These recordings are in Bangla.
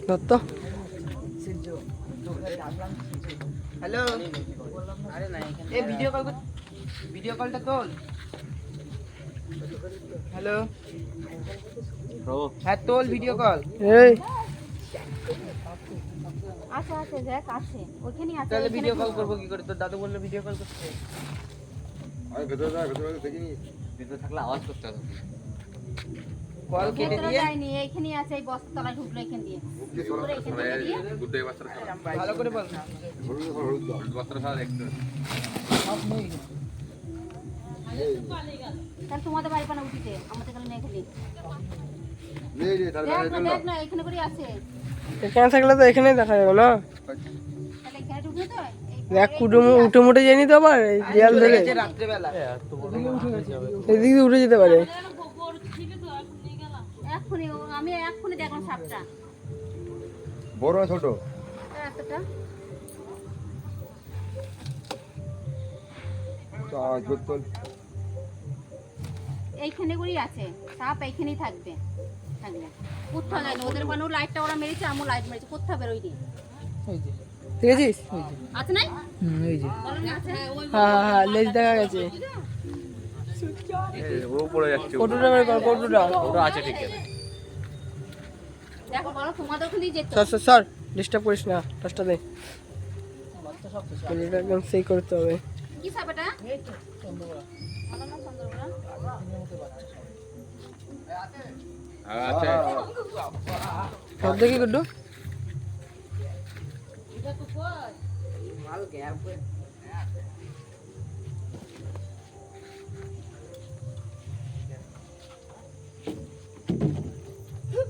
দত্ত হ্যালো আরে না এ ভিডিও কলটা তোল হ্যালো হ্যাঁ তোল ভিডিও কল এই আছে আছে দেখ আছে ওখানেই আছে তাহলে ভিডিও কল করবো কি করে তোর দাদু বললো ভিডিও কল করতে আরে ভেতরে দেখিনি ভিতরে থাকলে আওয়াজ করতে হবে কল কেটে ভেতরে দিয়ে যায়নি এইখানেই আছে এই বস্তা তলায় ঢুকলো এখান দিয়ে পুরো এখান থেকে দিয়ে দুটোই বাচ্চারা ভালো করে বল না বাচ্চারা সারা দেখতে তাহলে তোমাদের বাড়ি পানা উঠিতে আমাদের কাছে নেই খালি নেই রে তার দেখ না এখানে করে আছে এখানে থাকলে তো এখানেই দেখা যাবে না তাহলে এখানে ঢুকলো তো দেখ উঠে মুটে যায়নি তো আবার এই দেয়াল ধরে রাত্রে বেলা এদিকে উঠে যেতে পারে এক্ষুনি আমি এক্ষুনি দেখলাম সাপটা বড় না ছোট রাস্তাটা তো আওয়াজ করতে এইখানে করেই আছে সাপ এইখানেই থাকবে কোথাও যায় না ওদের বানু লাইটটা ওরা মেরেছে আমও লাইট মেরেছে কোথাও বেরোই নি ঠিক আছিস আছে নাই এই যে বলো না আছে হ্যাঁ লেজ দেখা গেছে ও পড়ে যাচ্ছে কটুটা বের কর কটুটা ওটা আছে ঠিক আছে দেখো বলো তোমাদের ওখানেই যেত স্যার ডিস্টার্ব করিস না টাচটা দে এটা একদম সেই করতে হবে কি সাপ এটা ভালো না চন্দ্রপুরা আছে সব দেখি গুড্ডু মাল গ্যাপ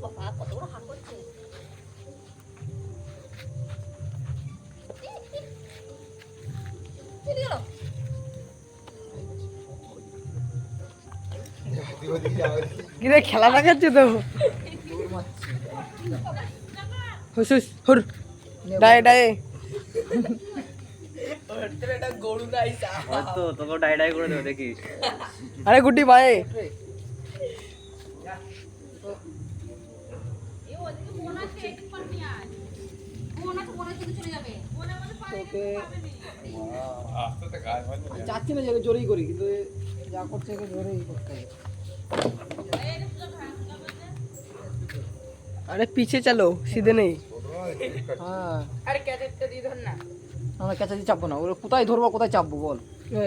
বাবা কত বড় হাত করছে চলে গেল কি রে খেলা দেখাচ্ছে তো হুস হুর ডায়ে ডায়ে এটা গরু গাইছা তো তোকে ডাই ডাই করে দেব দেখিস আরে গুড্ডি ভাই যাচ্ছি না যে জোরেই করি কিন্তু যা করছে জোরেই করতে হবে अरे पीछे चलो सीधे नहीं হ্যাঁ আরে ক্যাচেটটা দিয়ে ধর না আমরা ক্যাচে দিয়ে চাপবো না ওরা কোথায় ধরবো কোথায় চাপবো বল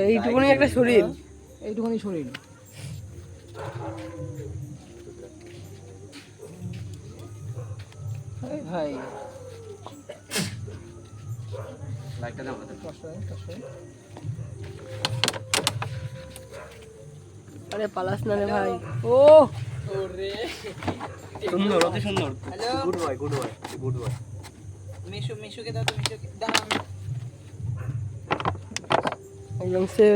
এইটুকুনি একটা শরীর এইটুকুনি শরীর ভাই লাইটটা দাও अरे पलाश ना रे भाई ओ ওরে সুন্দর অতি সুন্দর হ্যালো গুড বয় মিশু মিশুকে দাও তো মিশুকে দাও एकदम से